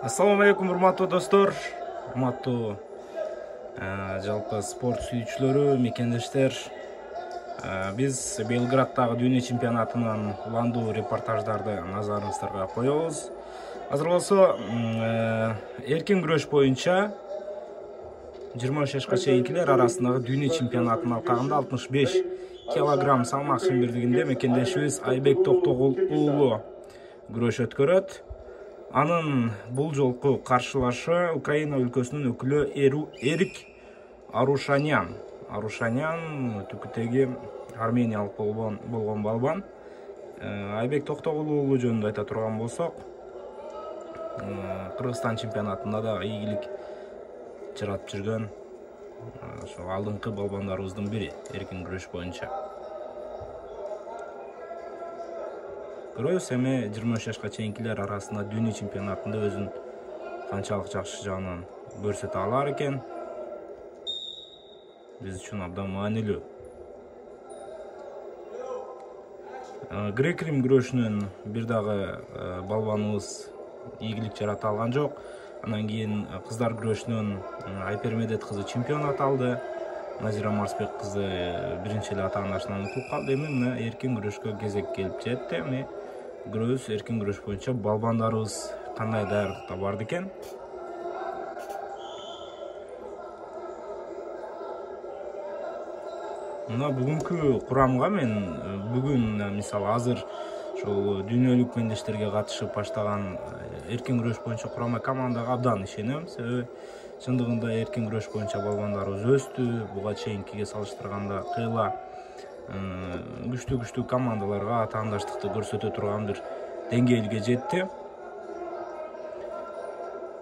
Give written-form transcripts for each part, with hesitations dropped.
Assalamu alaikum урматтуу достор, урматтуу жалпы спорт сүйүүчүлөрү, мекендештер. Биз Белграддагы дүйнө чемпионатынан уландуу репортаждарды назарыңыздарга коебуз. Азыр болсо эркин күрөш боюнча 23 жашка чейинкилер арасындагы дүйнө чемпионатынын алкагында 65 килограмм салмак чембирдигинде мекендешибиз Айбек Токтогул уулу күрөш өткөрөт. Анын бул жолку каршылашы Украина өлкөсүнүн өкүлү Эрик Арушанян. Арушанян түкүтеги армениялык болгон балбан. Айбек Токтогул уулу жөнүндө айта турган болсок, Кыргызстан чемпионатында да ийгилик жаратып жүргөн ошо алдыңкы балбандарыбыздын бири эркин күрөш боюнча. Күрөш эми 23 жашка чейинкилер арасында дүйнө чемпионатында өзүн канчалык жакшы жагынан көрсөтө алар экен, биз үчүн абдан маанилүү. Грек-рим күрөшүнөн бир дагы балбаныбыз ийгилик жарата алган жок. Андан кийин кыздар күрөшүнөн Айпермедет кызы чемпионат алды. Назира Марсбек кызы биринчи эле атаандашынан утулуп калды. Эми мына эркин күрөшкө кезек келип жетти. Эми күрөш, эркин күрөш боюнча балбандарыбыз кандай даярдыкта барды экен? Мына бүгүнкү курамга мен бүгүн мисалы азыр ошол дүйнөлүк мендештерге катышып баштаган эркин күрөш боюнча курама командага абдан ишенем. Себеби чындыгында эркин күрөш боюнча балбандарыбыз өстү. Буга чейинкиге салыштырганда кыйла күчтүү командаларга атаандаштыкты көрсөтө турган бир деңгээлге жетти.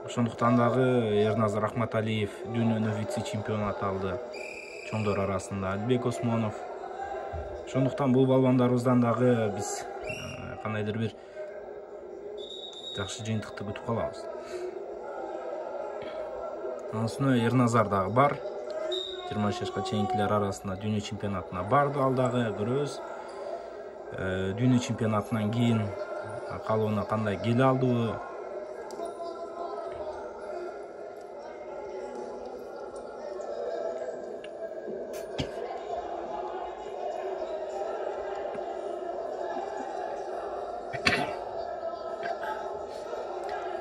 Ошондуктан дагы Эрназар Ахматалиев дүйнөнү вице-чемпионат алды. Чоңдор арасында Албек Осмонов. Ошондуктан бул балбандарыбыздан дагы биз кандайдыр бир жакшы жыйынтыкты күтүп калабыз. Анысына Эрназар дагы бар. 23 жашка чейинкилер арасында дүйнө чемпионатына барды ал дагы күрөш. Дүйнө чемпионатынан кийин калыбына кандай келе алдыбы?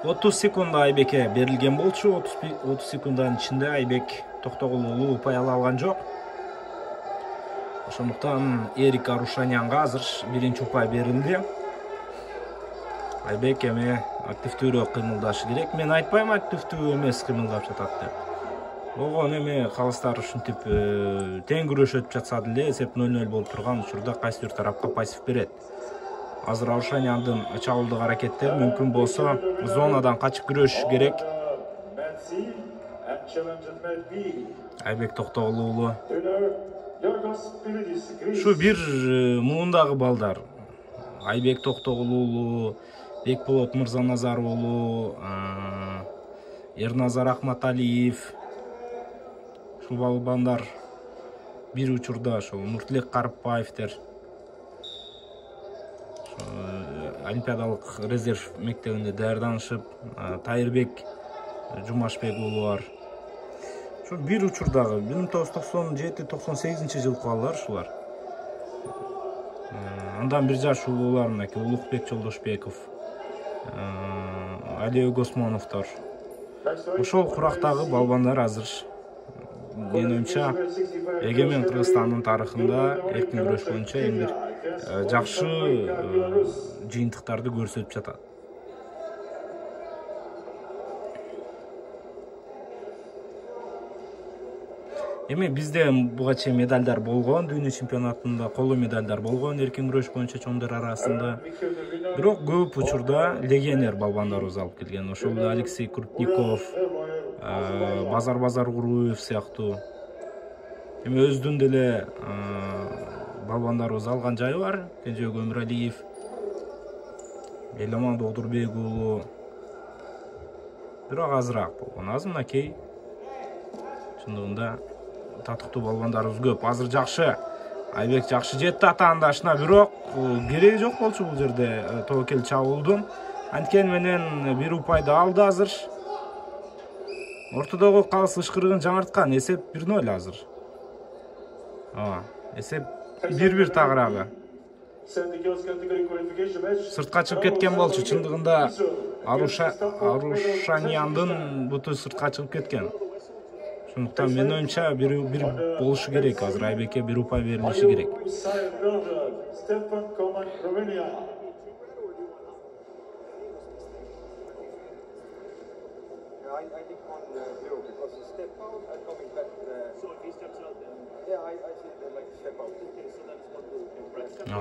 Отуз секунда Айбекке берилген болчу. 30 секунданын ичинде Айбек Токтогул уулу упай ала алган жок. Ошондуктан Эрик Арушанянга азыр биринчи упай берилди. Айбек эми активдүүрөөк кыймылдашы керек. Мен айтпайм активдүү эмес кыймылдап жатат деп. Болгон эми калыстар ушинтип тең күрөш өтүп жатса деле эсеп 0-0 болуп турган учурда кайсы бир тарапка пассив берет. Азыр Арушаняндын чабуулдук аракеттери мүмкүн болсо зонадан качып күрөш керек. Айбек Токтогул уулу. Шу бир муундагы балдар. Айбек Токтогул уулу, Бекболот Мырзаназар уулу, Эрназар Ахматалиев. Ушул балбандар бир учурда ошол Нуртилек Карыпбаевдер Олимпиадалык резерв мектебинде даярданышып, Тайырбек Жумашбек уулу бар. Шу бир учурдагы 1997-98 жылкы балдар ушулар. Андан бир жаш уулуулар мынакей Улукбек Жолдошбеков, Алиёк Осмоновдор. Ошол курактагы балбандар азыр менин оюмча эгемен Кыргызстандын тарыхында эркин күрөш боюнча эң бир жакшы жыйынтыктарды көрсөтүп жатат. Эми бизде буга чейин медалдар болгон, дүйнө чемпионатында коло медалдар болгон эркин күрөш боюнча чоңдор арасында. Бирок көп учурда легионер балбандарыбыз алып келген. Ошол Алексей Крупников, Базар Куруев сыяктуу. Эми өздүн деле балбандарыбыз алган жайы бар. Кенжебек Өмүралиев, Эламан Додурбек уулу. Бирок азыраак болгон. Азыр мынакей чындыгында татыктуу балбандарыбыз көп. Азыр жакшы. Айбек жакшы жетти атаандашына, бирок кереги жок болчу бул жерде тобокел чабуулдун. Анткен менен бир упайды алды азыр. Ортодогу калыс ышкырыгын жаңырткан. Эсеп 1-0 азыр. Эсеп 1-1 тагыраагы. Сыртка чыгып кеткен болчу. Чындыгында Арушаняндын буту сыртка чыгып кеткен. Ошондуктан менин оюмча бир болушу керек. Азыр Айбекке бир упай берилиши керек.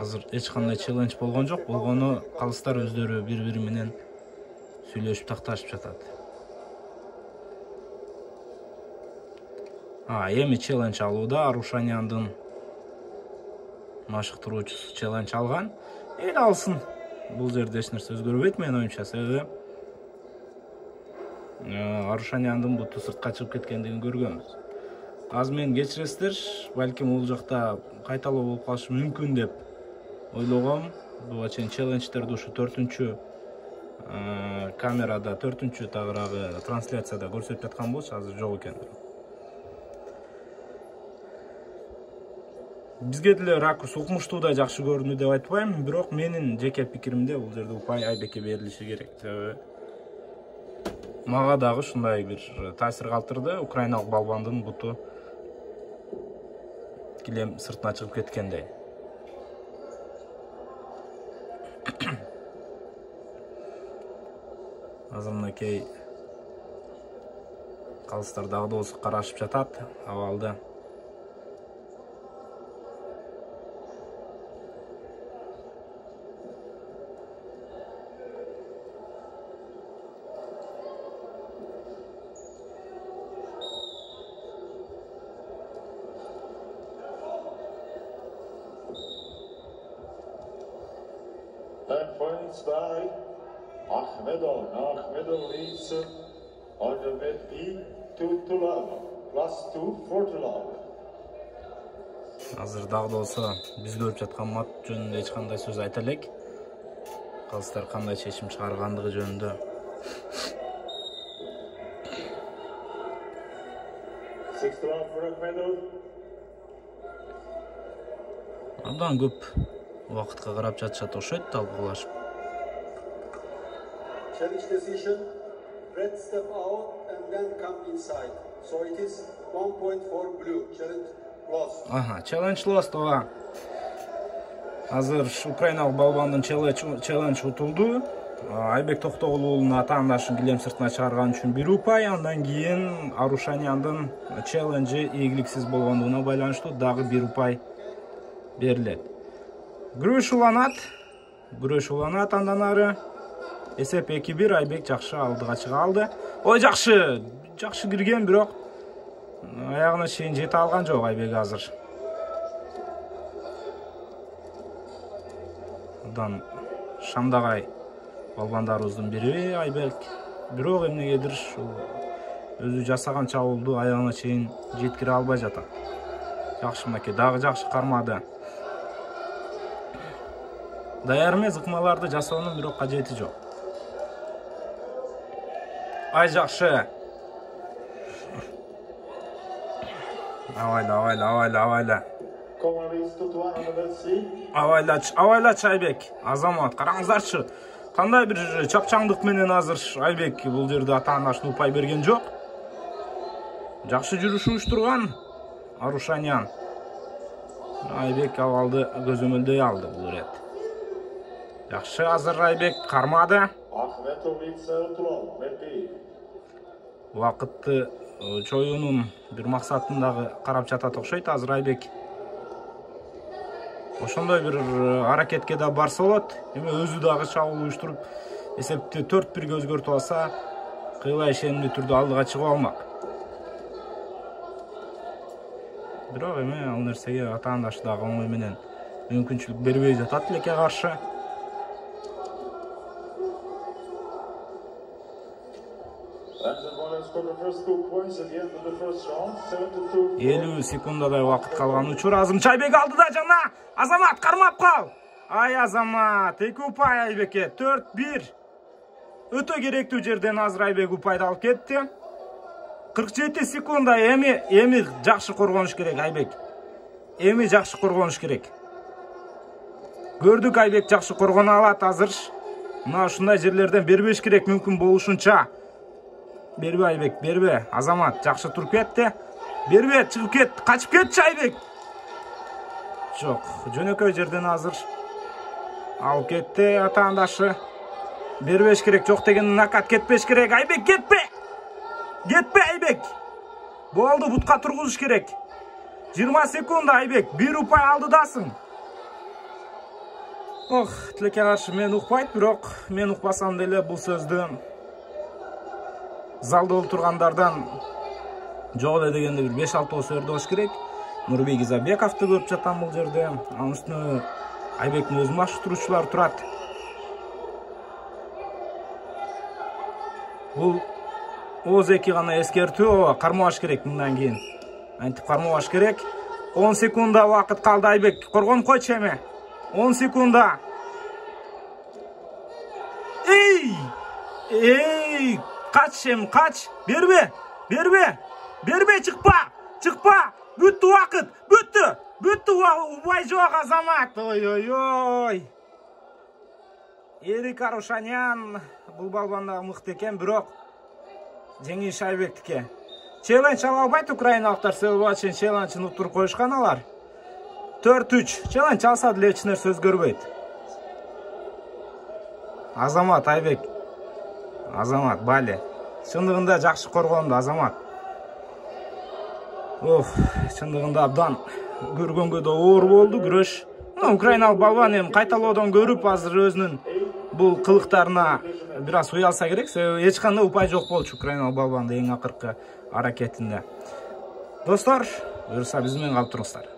Азыр эч кандай челлендж болгон жок. Болгону калыстар өздөрү бири-бири менен сүйлөшүп такташып жатат. Эми челлендж алууда Арушаняндын машыктыруучусу челлендж алган. Эл алсын. Бул жерде эч нерсе өзгөрбөйт менин оюмча, себеби Арушаняндын буту сыртка чыгып кеткендигин көргөнбүз. Азыр мени кечиресиздер, балким бул жакта кайталоо болуп калышы мүмкүн деп ойлогом. Буга чейин челлендждерди ушу 4-чү камерада, 4-чү тагыраагы трансляцияда көрсөтүп жаткан болчу, азыр жок экен. Бизге деле ракурс укмуштуудай жакшы көрүнүү деп айтпайм, бирок менин жеке пикиримде бул жерде упай Айбекке берилиши керек. Себеби мага дагы ушундай бир таасир калтырды. Украиналык балбандын буту килем сыртына чыгып кеткендей. Азыр мынакей калыстар дагы да болсо карашып жатат абалды. Points by Ahmedov leads on the mid to Tulava, +2 for Tulava. Азыр дагы да болсо биз көрүп жаткан мат жөнүндө эч кандай сөз айта элек. Калыстар кандай чечим чыгаргандыгы жөнүндө. Абдан көп убакытка карап жатышат окшойт, талкуулашып. Challenge decision, red step out and then come inside. So it is 1 point for blue. Challenge lost. Challenge lost ова. Азыр Украиналык балбандын челлендж утулду. Айбек Токтогулунун атаандашын килем сыртына чыгарган үчүн 1 упай, андан кийин Арушаняндын челленджи ийгиликсиз болгондугуна байланыштуу дагы 1 упай берилет. Күрөш уланат андан ары. Эсеп 2-1, Айбек жакшы алдыга чыга алды. Ой, жакшы кирген, бирок аягына чейин жете алган жок Айбек азыр. Андан Шамдагай балбандарыбыздын бири Айбек. Бирок эмнегедир ушул өзү жасаган чабуулду аягына чейин жеткире албай жатат. Жакшы мынакей дагы жакшы кармады. Даяр эмес ыкмаларды жасоонун бирок кажети жок. Ай жакшы. Авайла. Авайлач Айбек. Азамат, караңыздарчы. Кандай бир чапчаңдык менен азыр Айбек бул жерде атаандашына упай берген жок. Жакшы жүрүш уюштурган Арушанян. Айбек абалды көзөмөлдөй алды бул рет. Жакшы азыр Айбек кармады. Вакытты чоюунун бир максатын дагы карап жатат окшойт азыр Айбек. Ошондой бир аракетке да барса болот. Эми өзү дагы чабуул уюштуруп эсепти 4-1 өзгөртүп алса, кыйла ишенимдүү түрдө алдыга чыгып алмак. Бирок эми ал нерсеге атаандашы дагы оңой менен мүмкүнчүлүк бербей жатат элекке каршы. 50 секундадай вакыт калган учур. Азырынча Айбек алды да жана Азамат кармап кал. Ай Азамат, 2 упай Айбекке, 4-1. өтө керектүү жерден азыр Айбек упайды алып кетти. 47 секунда эми жакшы коргонуш керек Айбек. Эми жакшы коргонуш керек. Көрдүк Айбек жакшы коргона алат азыр. Мына ушундай жерлерден бербеш керек мүмкүн болушунча. Бербе Айбек, бербе. Азамат жакшы туруп кетти. Бербе, чыгып кет, качып кетчи Айбек. Жок, жөнөкөй жерден азыр алып кетти атаандашы. Бербеш керек, жок деген накат кетпеш керек. Айбек кетпе. Кетпе Айбек. Болду, бутка тургузуш керек. 20 секунда Айбек, 1 упай алдыдасың. Ох, тилекке каршы мен укпайт, бирок мен укпасам деле бул сөздү залда отургандардан жок эле дегенде бир 5-6 көрдөш керек. Нурбек Изабековду көрүп жатам бул жерде. Анын үстүнө Айбектин өз машыктыруучулары турат. Бул ооз-2 гана эскертүү, кармабаш керек мындан кийин. Антип кармабаш керек. 10 секунда убакыт калды Айбек. Коргонуп койчу эми. 10 секунда. Эй! Кач эми, кач. Бербе. Бербе, чыкпа. Бүттү убакыт. Бүттү убай жок Азамат. Ой. Эрик Арушанян бул балбанда мыкты экен, бирок жеңиш Айбектике. Челлендж ала албайт украиналыктар, себеби челленджин уттуруп коюшкан алар. 4-3. Челлендж алса деле эч нерсе өзгөрбөйт. Азамат Айбек. Азамат Бали. Чындыгында жакшы коргонду Азамат. Чындыгында абдан көргөнгө да оор болду күрөш. Украиналык балбан эми кайталоодон көрүп азыр өзүнүн бул кылыктарына бир аз уялса керек. Себеби эч кандай упай жок болчу украиналык балбанда эң акыркы аракетинде. Достор, буюрса биз менен калып туруңуздар.